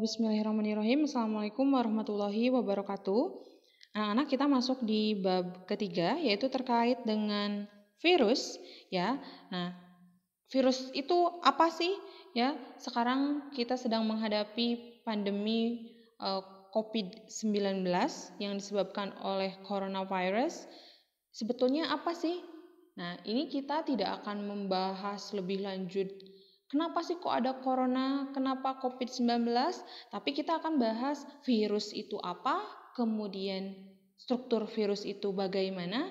Bismillahirrahmanirrahim. Assalamualaikum warahmatullahi wabarakatuh. Anak-anak, kita masuk di bab ketiga, yaitu terkait dengan virus, ya. Nah, virus itu apa sih? Ya, sekarang kita sedang menghadapi pandemi COVID-19 yang disebabkan oleh coronavirus. Sebetulnya apa sih? Nah, ini kita tidak akan membahas lebih lanjut kenapa sih kok ada corona, kenapa COVID-19, tapi kita akan bahas virus itu apa, kemudian struktur virus itu bagaimana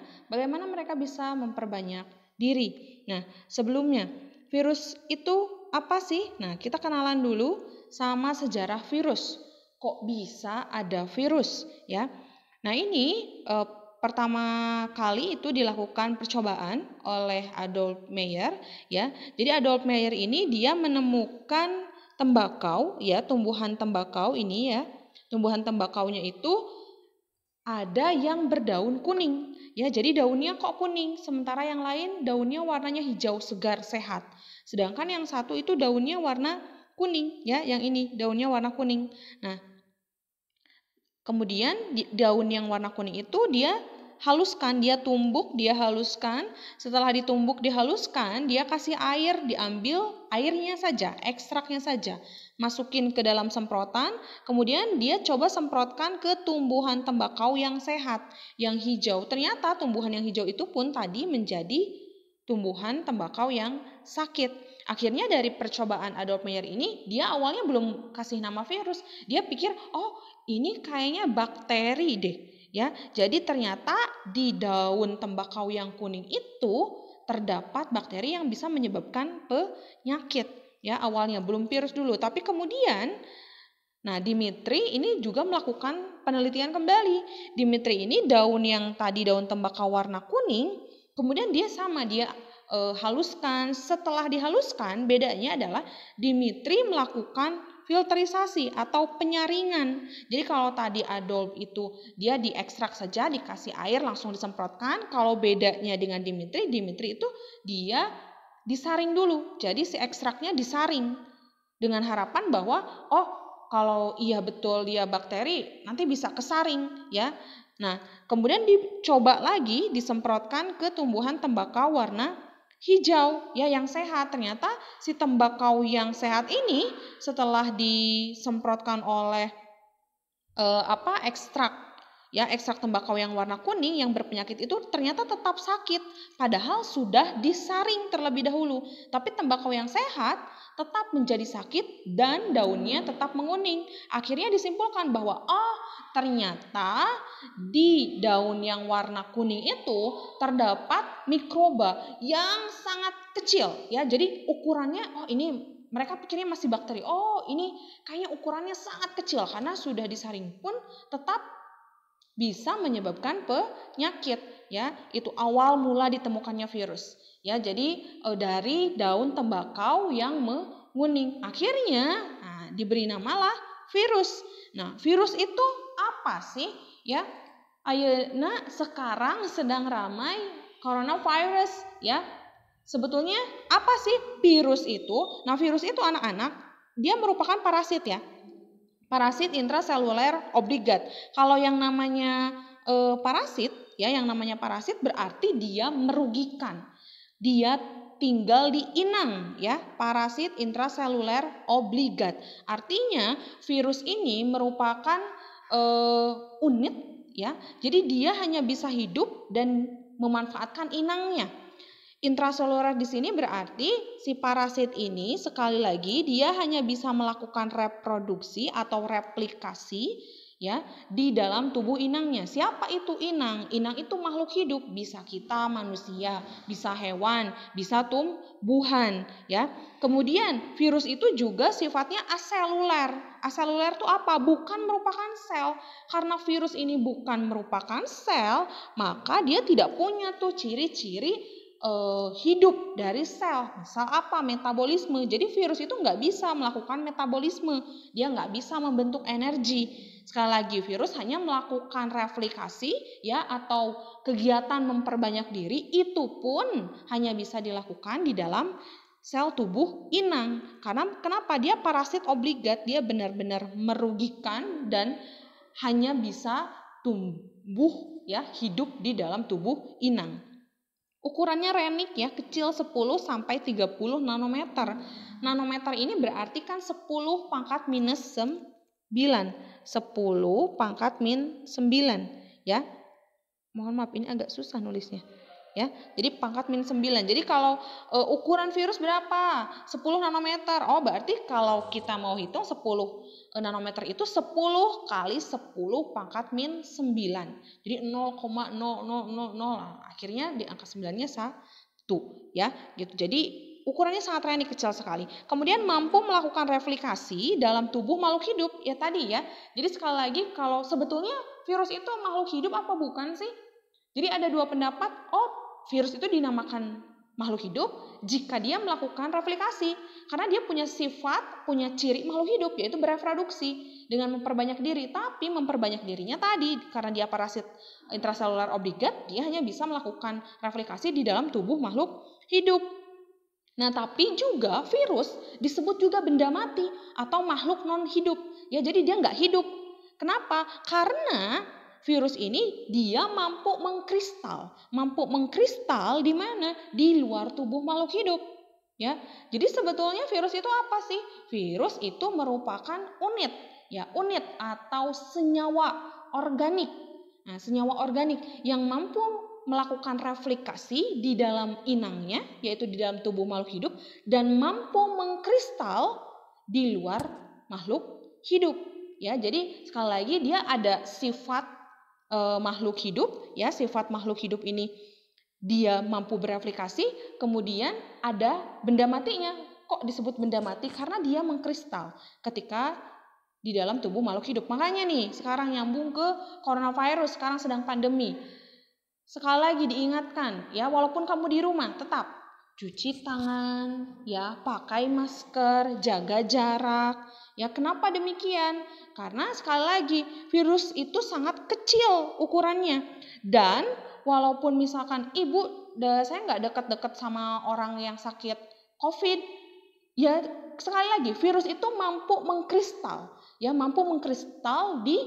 mereka bisa memperbanyak diri. Nah, sebelumnya, virus itu apa sih? Nah, kita kenalan dulu sama sejarah virus. Kok bisa ada virus, ya? Nah, ini pertama kali itu dilakukan percobaan oleh Adolf Meyer, ya. Jadi Adolf Meyer ini dia menemukan tembakau, ya, tumbuhan tembakau ini, ya. Tumbuhan tembakaunya itu ada yang berdaun kuning, ya. Jadi daunnya kok kuning, sementara yang lain daunnya warnanya hijau segar sehat. Sedangkan yang satu itu daunnya warna kuning, ya. Yang ini daunnya warna kuning. Nah, kemudian daun yang warna kuning itu dia haluskan, dia tumbuk, dia haluskan. Setelah ditumbuk, dihaluskan, dia kasih air, diambil airnya saja, ekstraknya saja. Masukin ke dalam semprotan, kemudian dia coba semprotkan ke tumbuhan tembakau yang sehat, yang hijau. Ternyata tumbuhan yang hijau itu pun tadi menjadi tumbuhan tembakau yang sakit. Akhirnya dari percobaan Adolf Meyer ini, dia awalnya belum kasih nama virus. Dia pikir, oh ini kayaknya bakteri deh, ya. Jadi ternyata di daun tembakau yang kuning itu terdapat bakteri yang bisa menyebabkan penyakit, ya. Awalnya belum virus dulu, tapi kemudian Dimitri ini juga melakukan penelitian kembali. Dimitri ini daun yang tadi daun tembakau warna kuning, kemudian dia haluskan. Setelah dihaluskan, bedanya adalah Dimitri melakukan filterisasi atau penyaringan. Jadi kalau tadi Adolf itu dia diekstrak saja, dikasih air langsung disemprotkan. Kalau bedanya dengan Dimitri itu dia disaring dulu. Jadi si ekstraknya disaring dengan harapan bahwa kalau iya betul dia bakteri, nanti bisa kesaring, ya. Nah, kemudian dicoba lagi disemprotkan ke tumbuhan tembakau warna hijau, ya, yang sehat. Ternyata si tembakau yang sehat ini setelah disemprotkan oleh ekstrak tembakau yang warna kuning yang berpenyakit itu ternyata tetap sakit, padahal sudah disaring terlebih dahulu. Tapi tembakau yang sehat tetap menjadi sakit dan daunnya tetap menguning. Akhirnya disimpulkan bahwa ternyata di daun yang warna kuning itu terdapat mikroba yang sangat kecil, ya. Jadi ukurannya ini mereka pikirnya masih bakteri. Ini kayaknya ukurannya sangat kecil karena sudah disaring pun tetap bisa menyebabkan penyakit, ya. Itu awal mula ditemukannya virus, ya. Jadi dari daun tembakau yang menguning, akhirnya diberi namalah virus. Nah, virus itu apa sih, ya? Ayeuna sekarang sedang ramai coronavirus, ya. Sebetulnya apa sih virus itu? Nah, virus itu anak-anak, dia merupakan parasit, ya. Parasit intraseluler obligat. Kalau yang namanya parasit, ya, yang namanya parasit berarti dia merugikan. Dia tinggal di inang, ya. Parasit intraseluler obligat. Artinya virus ini merupakan unit, ya. Jadi dia hanya bisa hidup dan memanfaatkan inangnya. Intraseluler di sini berarti si parasit ini sekali lagi dia hanya bisa melakukan reproduksi atau replikasi, ya, di dalam tubuh inangnya. Siapa itu inang? Inang itu makhluk hidup, bisa kita manusia, bisa hewan, bisa tumbuhan, ya. Kemudian virus itu juga sifatnya aseluler. Aseluler itu apa? Bukan merupakan sel. Karena virus ini bukan merupakan sel, maka dia tidak punya tuh ciri-ciri hidup dari sel. Misal apa? Metabolisme. Jadi virus itu nggak bisa melakukan metabolisme, dia nggak bisa membentuk energi. Sekali lagi, virus hanya melakukan replikasi, ya, atau kegiatan memperbanyak diri, itu pun hanya bisa dilakukan di dalam sel tubuh inang. Karena kenapa? Dia parasit obligat, dia benar-benar merugikan dan hanya bisa tumbuh ya, hidup di dalam tubuh inang. Ukurannya renik ya, kecil 10 sampai 30 nanometer. Nanometer ini berarti kan 10 pangkat minus 9. 10 pangkat min 9 ya. Mohon maaf ini agak susah nulisnya. Ya, jadi pangkat min 9. Jadi kalau ukuran virus berapa? 10 nanometer. Oh, berarti kalau kita mau hitung 10 nanometer itu 10 kali 10 pangkat min 9. Jadi 0,0000. Akhirnya di angka 9-nya 1 ya, gitu. Jadi ukurannya sangat renik, kecil sekali. Kemudian mampu melakukan replikasi dalam tubuh makhluk hidup. Ya tadi ya. Jadi sekali lagi, kalau sebetulnya virus itu makhluk hidup apa bukan sih? Jadi ada dua pendapat. Virus itu dinamakan makhluk hidup jika dia melakukan replikasi. Karena dia punya sifat, punya ciri makhluk hidup, yaitu bereproduksi dengan memperbanyak diri. Tapi memperbanyak dirinya tadi, karena dia parasit intraselular obligat, dia hanya bisa melakukan replikasi di dalam tubuh makhluk hidup. Nah, tapi juga virus disebut juga benda mati atau makhluk non hidup. Ya, jadi dia nggak hidup. Kenapa? Karena virus ini dia mampu mengkristal di mana? Di luar tubuh makhluk hidup. Ya, jadi sebetulnya virus itu apa sih? Virus itu merupakan unit atau senyawa organik. Nah, senyawa organik yang mampu melakukan replikasi di dalam inangnya, yaitu di dalam tubuh makhluk hidup, dan mampu mengkristal di luar makhluk hidup. Ya, jadi sekali lagi dia ada sifat makhluk hidup, ya, sifat makhluk hidup ini dia mampu bereplikasi, kemudian ada benda matinya. Kok disebut benda mati? Karena dia mengkristal ketika di dalam tubuh makhluk hidup. Makanya nih, sekarang nyambung ke coronavirus, sekarang sedang pandemi. Sekali lagi diingatkan, ya, walaupun kamu di rumah, tetap cuci tangan, ya, pakai masker, jaga jarak. Ya, kenapa demikian? Karena sekali lagi virus itu sangat kecil ukurannya. Dan walaupun misalkan ibu, saya nggak dekat-dekat sama orang yang sakit COVID, ya sekali lagi virus itu mampu mengkristal, ya, mampu mengkristal di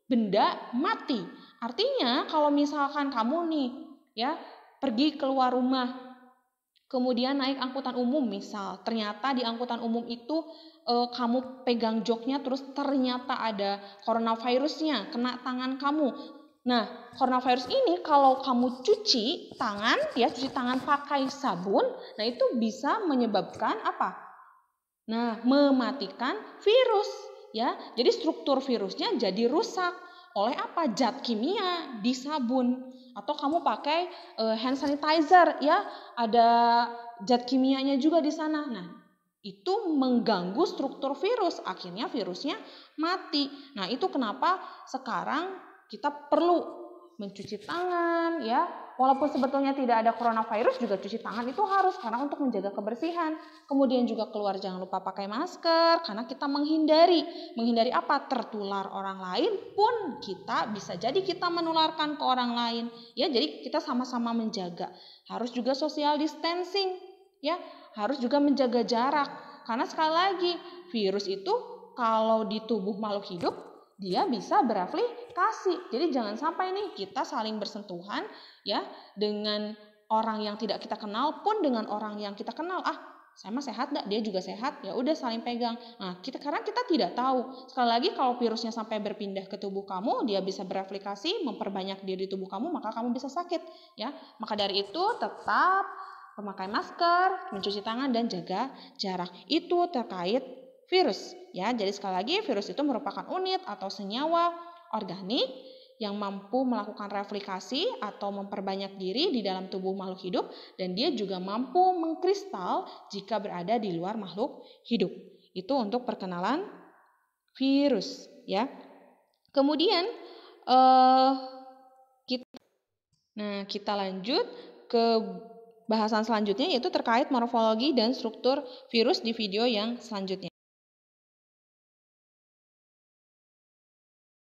benda mati. Artinya kalau misalkan kamu nih, ya, pergi keluar rumah, kemudian naik angkutan umum misal, ternyata di angkutan umum itu kamu pegang joknya terus ternyata ada coronavirusnya kena tangan kamu. Nah, coronavirus ini kalau kamu cuci tangan, ya, cuci tangan pakai sabun, nah itu bisa menyebabkan apa? Nah, mematikan virus, ya. Jadi struktur virusnya jadi rusak oleh apa? Zat kimia di sabun. Atau kamu pakai hand sanitizer, ya, ada zat kimianya juga di sana. Nah, itu mengganggu struktur virus, akhirnya virusnya mati. Nah, itu kenapa sekarang kita perlu mencuci tangan, ya. Walaupun sebetulnya tidak ada coronavirus juga cuci tangan itu harus, karena untuk menjaga kebersihan. Kemudian juga keluar jangan lupa pakai masker, karena kita menghindari apa? Tertular orang lain pun kita bisa jadi kita menularkan ke orang lain. Ya, jadi kita sama-sama menjaga. Harus juga social distancing, ya. Harus juga menjaga jarak. Karena sekali lagi, virus itu kalau di tubuh makhluk hidup, dia bisa bereplikasi. Jadi jangan sampai nih kita saling bersentuhan, ya, dengan orang yang tidak kita kenal pun dengan orang yang kita kenal. Saya mah sehat enggak? Dia juga sehat. Ya udah saling pegang. Nah, karena kita tidak tahu. Sekali lagi kalau virusnya sampai berpindah ke tubuh kamu, dia bisa bereplikasi, memperbanyak diri di tubuh kamu, maka kamu bisa sakit, ya. Maka dari itu tetap memakai masker, mencuci tangan, dan jaga jarak. Itu terkait virus, ya. Jadi sekali lagi virus itu merupakan unit atau senyawa organik yang mampu melakukan replikasi atau memperbanyak diri di dalam tubuh makhluk hidup, dan dia juga mampu mengkristal jika berada di luar makhluk hidup. Itu untuk perkenalan virus, ya. Kemudian kita lanjut ke bahasan selanjutnya, yaitu terkait morfologi dan struktur virus di video yang selanjutnya.